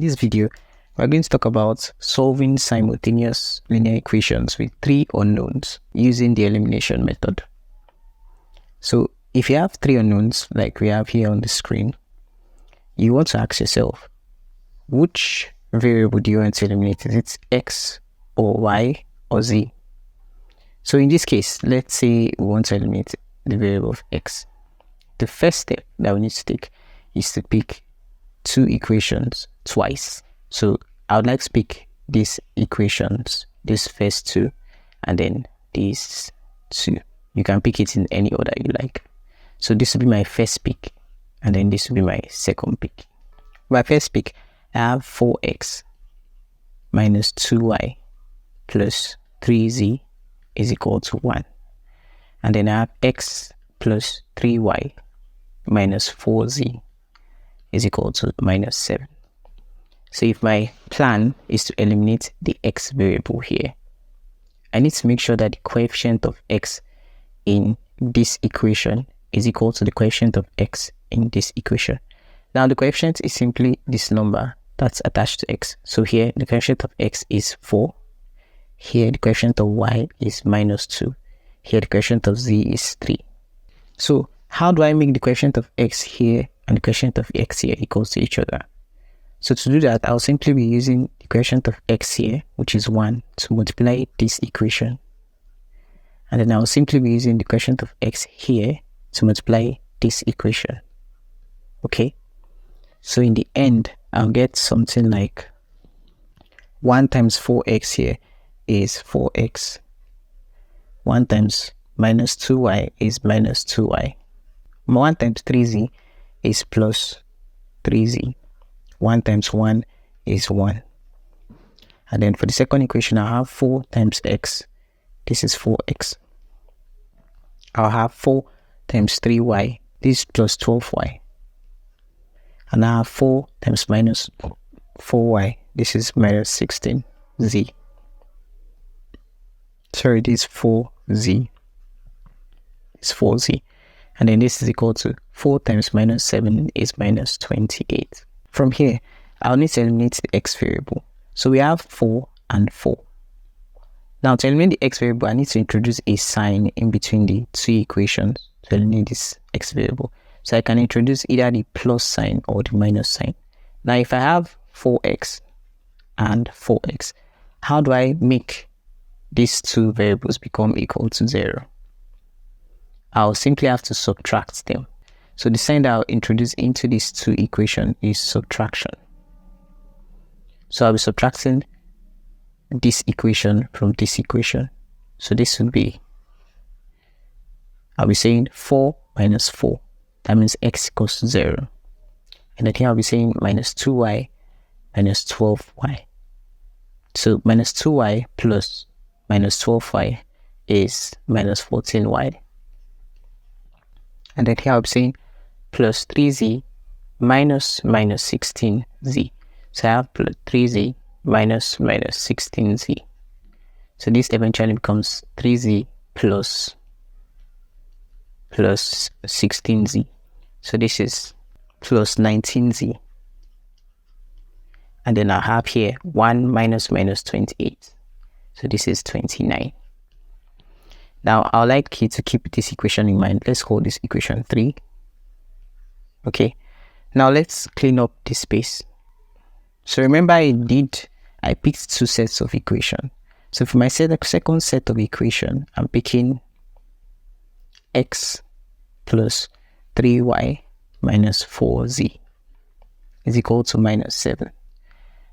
this video, we're going to talk about solving simultaneous linear equations with three unknowns using the elimination method. So if you have three unknowns like we have here on the screen, you want to ask yourself, which variable do you want to eliminate? Is it x or y or z? So in this case, let's say we want to eliminate the variable of x. The first step that we need to take is to pick two equations twice. So I would like to pick these equations, these first two, and then these two. You can pick it in any order you like. So this will be my first pick, and then this will be my second pick. My first pick, I have 4x minus 2y plus 3z is equal to 1. And then I have x plus 3y minus 4z is equal to minus 7. So if my plan is to eliminate the x variable here, I need to make sure that the coefficient of x in this equation is equal to the coefficient of x in this equation. Now the coefficient is simply this number that's attached to x. So here the coefficient of x is 4. Here the coefficient of y is minus 2. Here the coefficient of z is 3. So how do I make the coefficient of x here and the coefficient of x here equals to each other? So to do that, I'll simply be using the coefficient of x here, which is 1, to multiply this equation. And then I'll simply be using the coefficient of x here to multiply this equation. Okay? So in the end, I'll get something like 1 times 4x here is 4x. 1 times minus 2y is minus 2y. 1 times 3z is plus 3z. 1 times 1 is 1. And then for the second equation, I'll have 4 times x. This is 4x. I'll have 4 times 3y. This is plus 12y. And I have 4 times minus 4y. This is minus 16z. Sorry, this is 4z. It's 4z. And then this is equal to 4 times minus 7 is minus 28. From here, I'll need to eliminate the x variable. So we have 4 and 4. Now to eliminate the x variable, I need to introduce a sign in between the two equations to eliminate this x variable. So I can introduce either the plus sign or the minus sign. Now if I have 4x and 4x, how do I make these two variables become equal to 0? I'll simply have to subtract them. So the sign that I'll introduce into these two equations is subtraction. So I'll be subtracting this equation from this equation. So this would be, I'll be saying 4 minus 4. That means x equals to 0. And then here I'll be saying minus 2y minus 12y. So minus 2y plus minus 12y is minus 14y. And then here I'll be saying plus 3z minus minus 16z. So I have plus 3z minus minus 16z. So this eventually becomes 3z plus 16z. So this is plus 19z. And then I have here 1 minus minus 28. So this is 29. Now I would like you to keep this equation in mind. Let's call this equation 3. Okay. Now let's clean up this space. So remember I picked two sets of equation. So for my second set of equation, I'm picking x plus 3y minus 4z is equal to minus 7.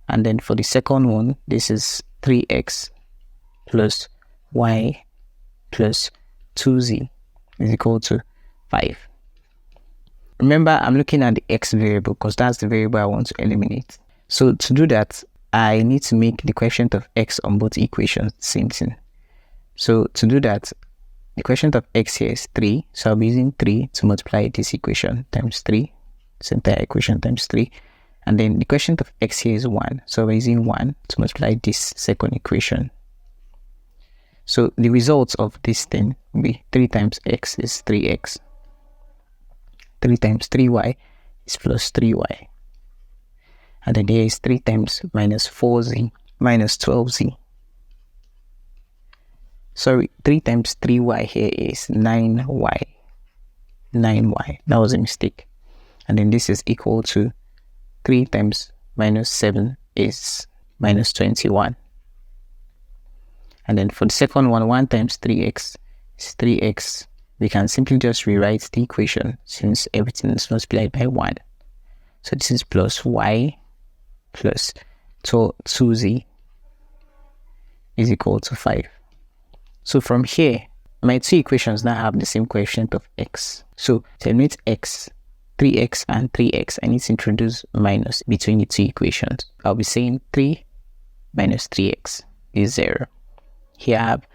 And then for the second one, this is 3x plus y plus 2z is equal to 5. Remember, I'm looking at the x variable because that's the variable I want to eliminate. So to do that, I need to make the coefficient of x on both equations the same thing. So to do that, the coefficient of x here is 3. So I'll be using 3 to multiply this equation times 3. This entire equation times 3. And then the coefficient of x here is 1. So I'll be using 1 to multiply this second equation. So the result of this thing will be 3 times x is 3x. 3 times 3y is plus 3y. And then here is 3 times minus 4z minus 12z. Sorry, 3 times 3y here is 9y. 9y. That was a mistake. And then this is equal to 3 times minus 7 is minus 21. And then for the second one, 1 times 3x is 3x. We can simply just rewrite the equation since everything is multiplied by 1. So this is plus y plus 2z is equal to 5. So from here, my two equations now have the same coefficient of x. So to eliminate x, 3x and 3x, I need to introduce minus between the two equations. I'll be saying 3 minus 3x is 0. Here I have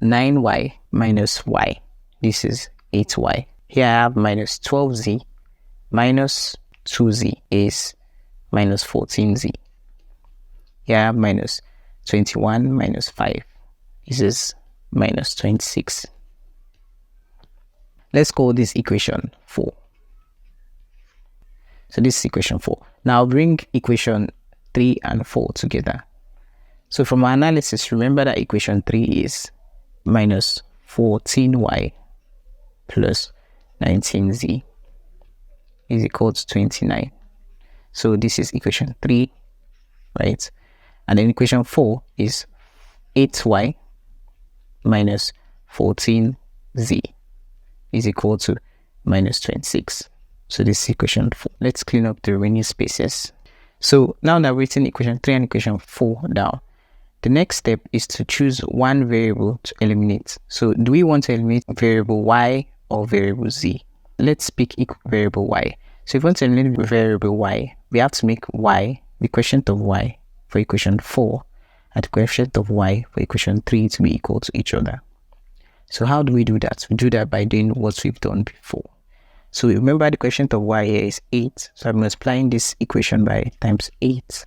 9y minus y. This is 8y. Here I have minus 12z minus 2z is minus 14z. Here I have minus 21 minus 5. This is minus 26. Let's call this equation 4. So this is equation 4. Now bring equation 3 and 4 together. So from our analysis, remember that equation 3 is minus 14y plus 19z is equal to 29. So this is equation 3, right? And then equation 4 is 8y minus 14z is equal to minus 26. So this is equation 4. Let's clean up the remaining spaces. So now that we've written equation 3 and equation 4 down, the next step is to choose one variable to eliminate. So do we want to eliminate variable y or variable z? Let's pick variable y. So if we want to eliminate variable y, we have to make y, the coefficient of y for equation 4, and the coefficient of y for equation 3 to be equal to each other. So how do we do that? We do that by doing what we've done before. So remember the coefficient of y here is 8. So I'm multiplying this equation by times 8.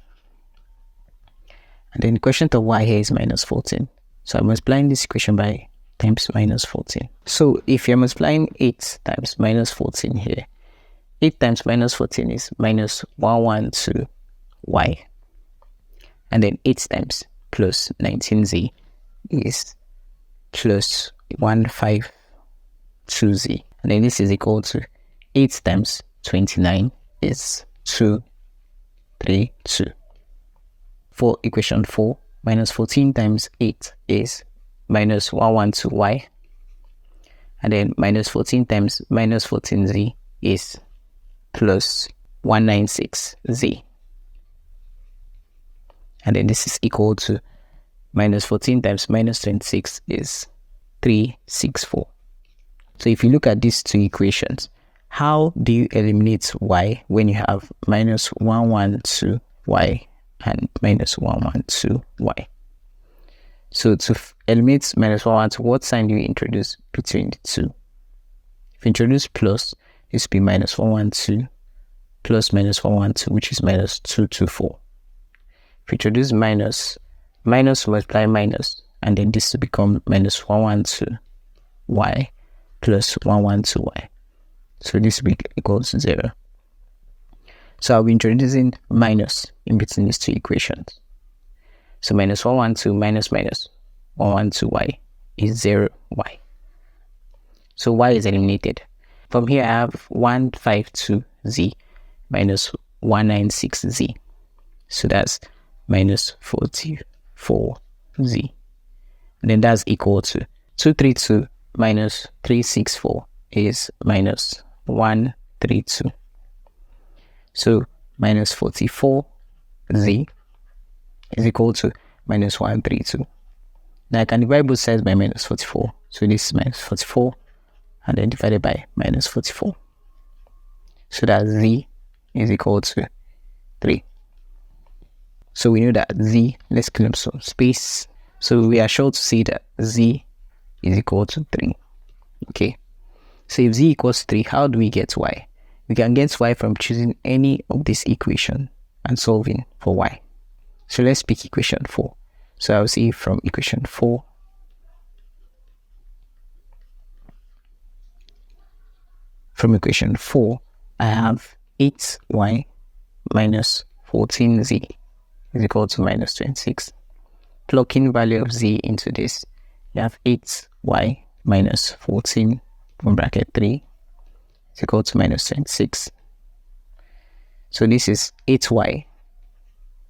And then the coefficient of y here is minus 14. So I'm multiplying this equation by times minus 14. So if you're multiplying 8 times minus 14 here, 8 times minus 14 is minus 112y. And then 8 times plus 19z is plus 152z. And then this is equal to 8 times 29 is 232. For equation 4, minus 14 times 8 is minus 112y. And then minus 14 times minus 14z is plus 196z. And then this is equal to minus 14 times minus 26 is 364. So if you look at these two equations, how do you eliminate y when you have minus 112y and minus 112y? So to eliminate minus 112, what sign do you introduce between the two? If you introduce plus, this will be minus 112 plus minus 112, which is minus 224. If you introduce minus, minus multiply minus, and then this will become minus 112y plus 112y. So this will be equals to 0. So I'll be introducing minus in between these two equations. So minus 112 minus minus 112y is 0y. So y is eliminated. From here I have 152z minus 196z. So that's minus 44z. And then that's equal to 232 minus 364 is minus 132. So minus 44z is equal to minus 132. Now I can divide both sides by minus 44. So this is minus 44 and then divided by minus 44. So that z is equal to 3. So we know that z, let's clean up some space. So we are sure to see that z is equal to 3. Okay. So if z equals 3, how do we get y? We can get y from choosing any of this equation and solving for y. So let's pick equation 4. So I'll see from equation 4. From equation 4, I have 8y minus 14z is equal to minus 26. Plugging value of z into this, you have 8y minus 14 from bracket 3 is equal to minus 26. So this is 8y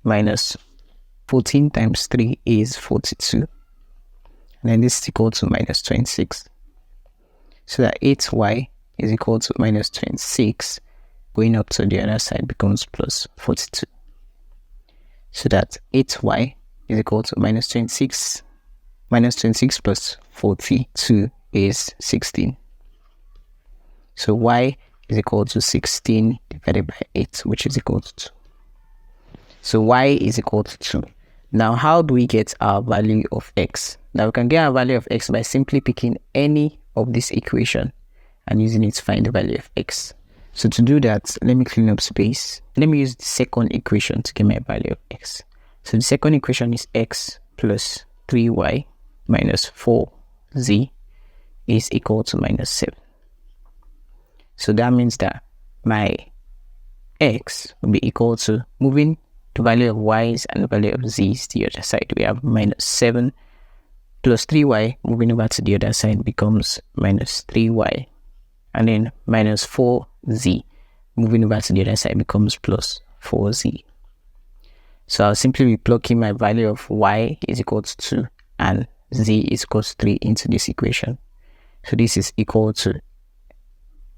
minus 14 times 3 is 42. And then this is equal to minus 26. So that 8y is equal to minus 26. Going up to the other side becomes plus 42. So that 8y is equal to minus 26. Minus 26 plus 42 is 16. So y is equal to 16 divided by 8, which is equal to 2. So y is equal to 2. Now, how do we get our value of x? Now, we can get our value of x by simply picking any of this equation and using it to find the value of x. So to do that, let me clean up space. Let me use the second equation to get my value of x. So the second equation is x plus 3y minus 4z is equal to minus 7. So that means that my x will be equal to, moving the value of y's and the value of z's to the other side. We have minus 7 plus 3y, moving over to the other side becomes minus 3y. And then minus 4z, moving over to the other side becomes plus 4z. So I'll simply be plugging my value of y is equal to 2 and z is equal to 3 into this equation. So this is equal to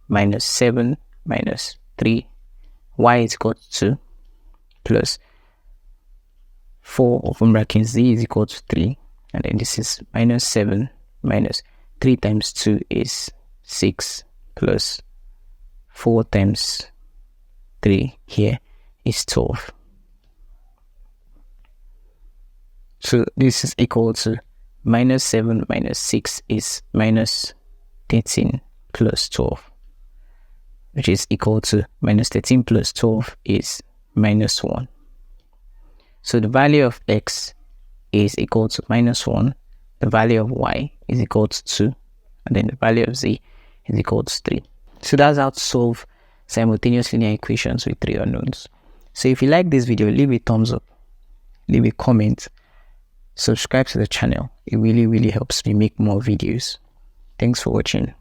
minus 7 minus 3, y is equal to 2, plus 4 open bracket z is equal to 3, and then this is minus 7 minus 3 times 2 is 6, plus 4 times 3 here is 12. So this is equal to minus 7 minus 6 is minus 13 plus 12. Which is equal to minus 13 plus 12 is minus 1. So the value of x is equal to minus 1, the value of y is equal to 2, and then the value of z is equal to 3. So that's how to solve simultaneous linear equations with 3 unknowns. So if you like this video, leave a thumbs up, leave a comment, subscribe to the channel. It really helps me make more videos. Thanks for watching.